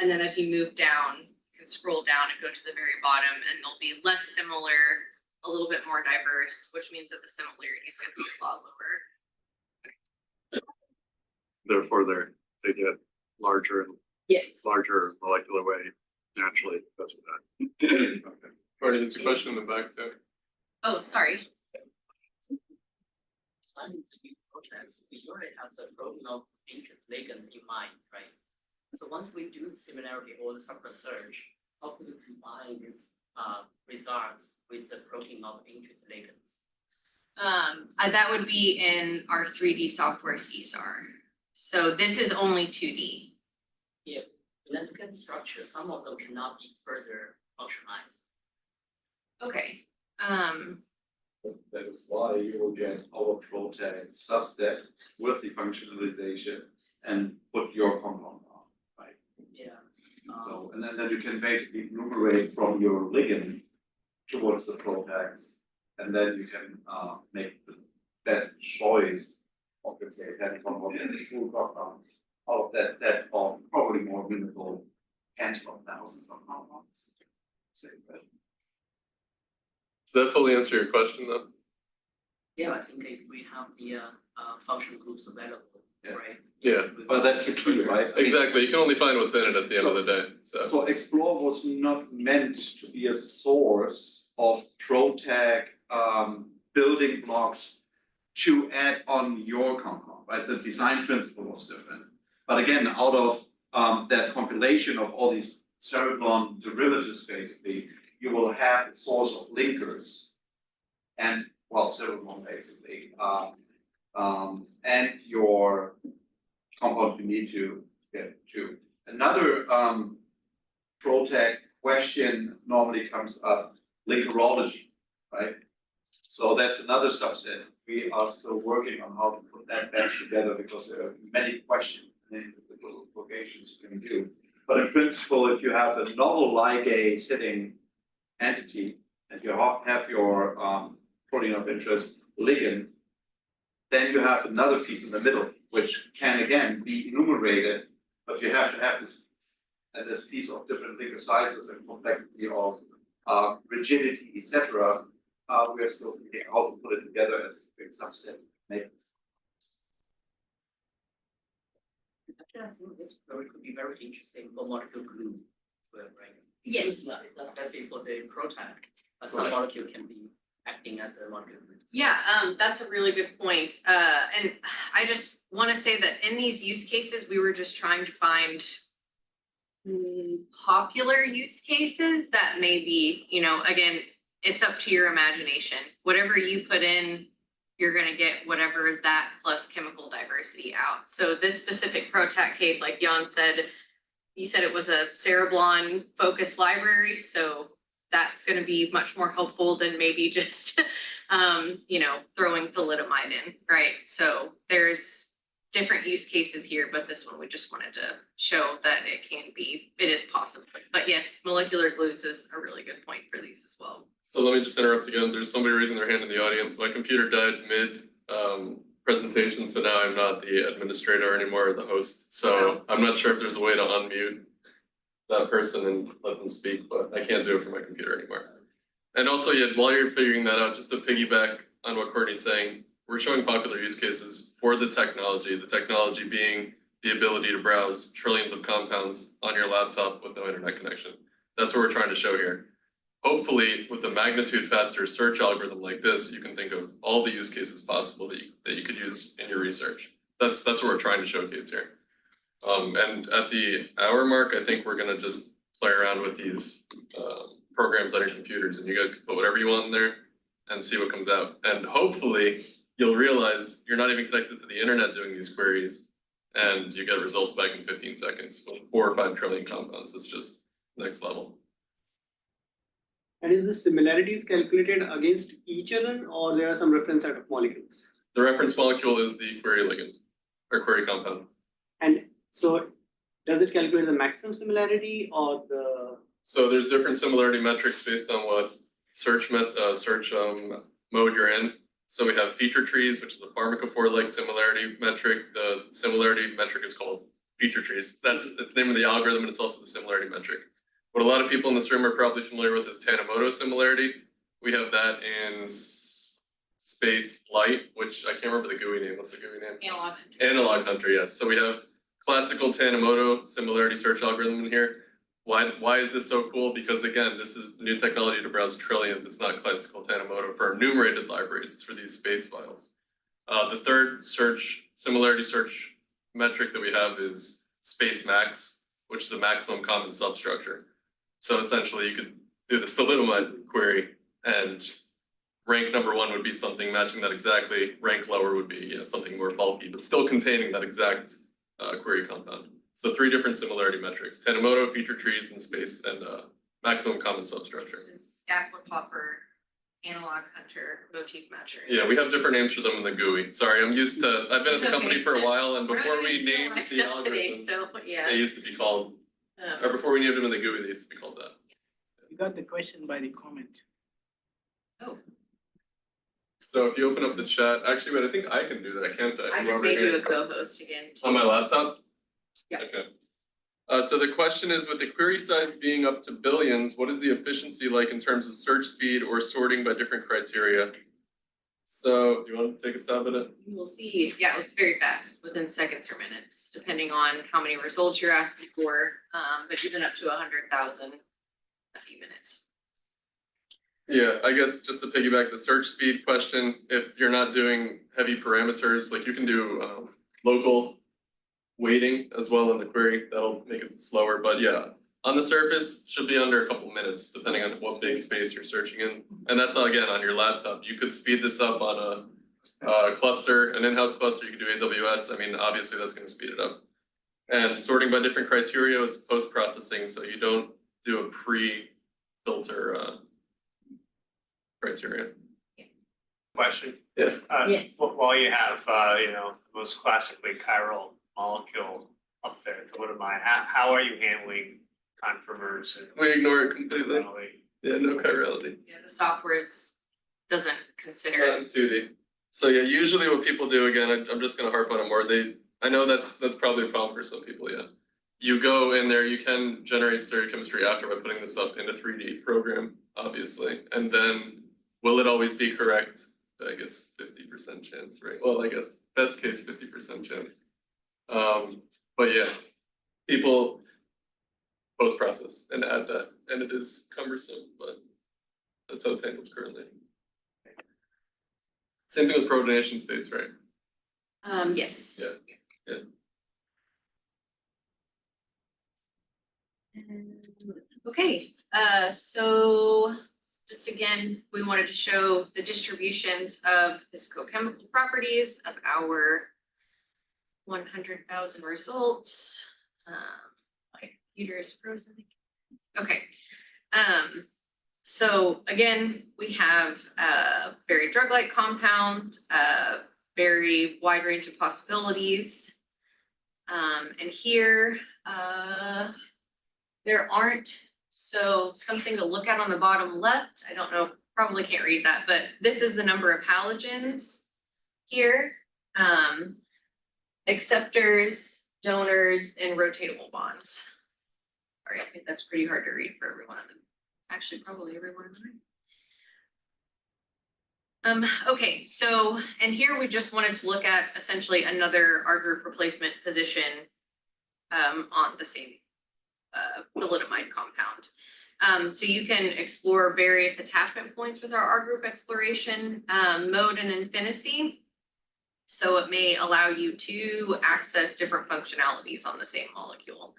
then as you move down, you can scroll down and go to the very bottom, and they'll be less similar, a little bit more diverse, which means that the similarity is going to be a lot lower. Therefore, they get larger and Yes. larger molecular weight naturally because of that. Okay. Alright, there's a question in the back too. Oh, sorry. Designing the new PROTACs, we already have the protein of interest ligand in mind, right? So once we do the similarity or the subgroup search, how can we combine these results with the protein of interest ligands? That would be in our 3D software CSAR. So this is only 2D. Yeah, when I look at the structure, some of them cannot be further functionalized. Okay, That is why you will get our PROTAC subset with the functionalization and put your compound on, right? Yeah. So, and then you can basically enumerate from your ligand towards the PROTACs, and then you can make the best choice of, let's say, that compound and the full compound out of that set of probably more minimal tens of thousands of compounds. Say that. Does that fully answer your question though? Yeah, I think if we have the function groups available, Yeah. right? Yeah. But that's the key, right? I mean, Exactly, you can only find what's in it at the end of the day, so. so eXplore was not meant to be a source of PROTAC building blocks to add on your compound, right? The design principle was different. But again, out of that compilation of all these cereblon derivatives, basically, you will have a source of linkers and, well, cereblon basically, and your compound you need to get to. Another PROTAC question normally comes up, linkerology, right? So that's another subset. We are still working on how to put that best together because there are many questions and little locations you can do. But in principle, if you have a novel ligase hitting entity and you have your protein of interest ligand, then you have another piece in the middle, which can again be enumerated, but you have to have this piece. And this piece of different linker sizes and complexity of rigidity, etc. We are still thinking how to put it together as a big subset matrix. Actually, I think this could be very interesting for molecule glue as well, right? Yes. That's specifically for the PROTAC, some molecule can be acting as a molecule glue. yeah, that's a really good point. And I just want to say that in these use cases, we were just trying to find popular use cases that maybe, again, it's up to your imagination. Whatever you put in, you're going to get whatever that plus chemical diversity out. So this specific PROTAC case, like Jan said, you said it was a cereblon focused library. So that's going to be much more helpful than maybe just, throwing thalidomide in, right? So there's different use cases here, but this one we just wanted to show that it is possible. But yes, molecular glues is a really good point for these as well. So let me just interrupt again. There's somebody raising their hand in the audience. My computer died mid presentation, so now I'm not the administrator anymore or the host. So I'm not sure if there's a way to unmute that person and let them speak, but I can't do it from my computer anymore. And also, while you're figuring that out, just to piggyback on what Courtney's saying, we're showing popular use cases for the technology being the ability to browse trillions of compounds on your laptop with no internet connection. That's what we're trying to show here. Hopefully, with a magnitude faster search algorithm like this, you can think of all the use cases possible that you could use in your research. That's what we're trying to showcase here. And at the hour mark, I think we're gonna just play around with these programs on your computers, and you guys can put whatever you want in there and see what comes out. And hopefully, you'll realize you're not even connected to the internet doing these queries, and you get results back in 15 seconds with 4 or 5 trillion compounds. It's just next level. And is the similarities calculated against each other, or there are some reference set of molecules? The reference molecule is the query ligand or query compound. And so does it calculate the maximum similarity or the? So there's different similarity metrics based on what search mode you're in. So we have feature trees, which is a pharmacophore-like similarity metric. The similarity metric is called feature trees. That's the name of the algorithm, and it's also the similarity metric. What a lot of people in this room are probably familiar with is Tanimoto similarity. We have that in space light, which I can't remember the GUI name. What's the GUI name? Analog. Analog Hunter, yes. So we have classical Tanimoto similarity search algorithm in here. Why is this so cool? Because again, this is new technology to browse trillions. It's not classical Tanimoto for enumerated libraries. It's for these space files. The third similarity search metric that we have is space max, which is a maximum common substructure. So essentially, you could do the thalidomide query and rank number one would be something matching that exactly, rank lower would be something more bulky, but still containing that exact query compound. So 3 different similarity metrics: Tanimoto, feature trees, and space, and maximum common substructure. Scaffold hopper, analog hunter, motif matcher. Yeah, we have different names for them in the GUI. Sorry, I've been at the It's company okay. for a while, and We're not before gonna we steal named my the stuff today, algorithms, so, yeah. they used to be called, or before we named them in the GUI, they used to be called that. You got the question by the comment. So if you open up the chat, actually, but I think I can do that, can't I? I just made you a co-host again. On my laptop? Yes. Okay. So the question is, with the query size being up to billions, what is the efficiency like in terms of search speed or sorting by different criteria? So do you want to take a stab at it? You will see, yeah, it's very fast, within seconds or minutes, depending on how many results you're asking for, but even up to 100,000, a few minutes. Yeah, I guess just to piggyback the search speed question, if you're not doing heavy parameters, like you can do local weighting as well in the query, that'll make it slower, but yeah, on the surface, should be under a couple minutes, depending on what big space you're searching in. And that's all, again, on your laptop. You could speed this up on a cluster, an in-house cluster, you could do AWS. I mean, obviously that's gonna speed it up. And sorting by different criteria, it's post-processing, so you don't do a pre-filter criteria. Question. Yeah. Yes. While you have, the most classically chiral molecule up there, thalidomide, how are you handling conformers and? We ignore it completely. chirality? Yeah, no chirality. Yeah, the software doesn't consider Not it. in 2D. So yeah, usually what people do, again, I'm just gonna harp on it more, I know that's probably a problem for some people, yeah. You go in there, you can generate stereochemistry after by putting this up in a 3D program, obviously, and then will it always be correct? I guess 50% chance, right? Well, I guess best case 50% chance. But yeah, people post-process and add that, and it is cumbersome, but that's how it's handled currently. Same thing with protonation states, right? Yes. Yeah. Okay, so just again, we wanted to show the distributions of physicochemical properties of our 100,000 results. My computer is frozen. Okay. So again, we have a very drug-like compound, a very wide range of possibilities. And here, there aren't, so something to look at on the bottom left, I don't know, probably can't read that, but this is the number of halogens here. Acceptors, donors, and rotatable bonds. Sorry, I think that's pretty hard to read for everyone. Actually, probably everyone in the room. Okay, so, and here we just wanted to look at essentially another R group replacement position on the same thalidomide compound. So you can explore various attachment points with our R group exploration mode and infinity. So it may allow you to access different functionalities on the same molecule.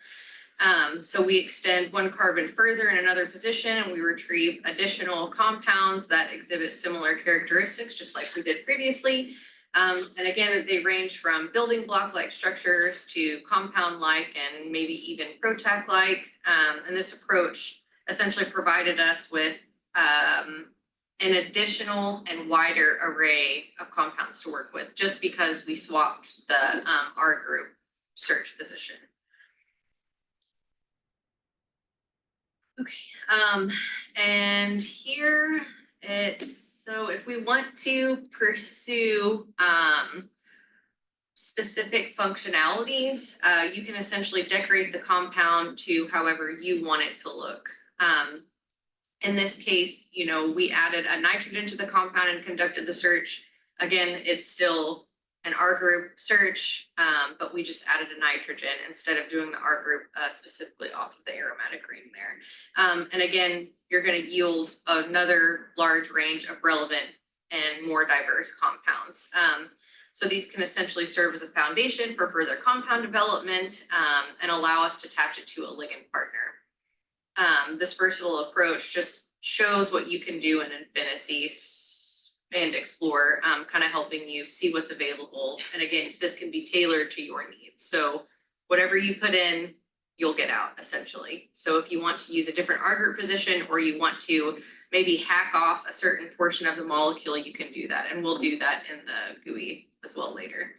So we extend one carbon further in another position and we retrieve additional compounds that exhibit similar characteristics, just like we did previously. And again, they range from building block-like structures to compound-like and maybe even PROTAC-like. And this approach essentially provided us with an additional and wider array of compounds to work with, just because we swapped the R group search position. Okay, and here so if we want to pursue specific functionalities, you can essentially decorate the compound to however you want it to look. In this case, we added a nitrogen to the compound and conducted the search. Again, it's still an R group search, but we just added a nitrogen instead of doing the R group specifically off of the aromatic ring there. And again, you're going to yield another large range of relevant and more diverse compounds. So these can essentially serve as a foundation for further compound development and allow us to attach it to a ligand partner. This versatile approach just shows what you can do in infinity and eXplore, kind of helping you see what's available. And again, this can be tailored to your needs. So whatever you put in, you'll get out essentially. So if you want to use a different R group position, or you want to maybe hack off a certain portion of the molecule, you can do that. And we'll do that in the GUI as well later.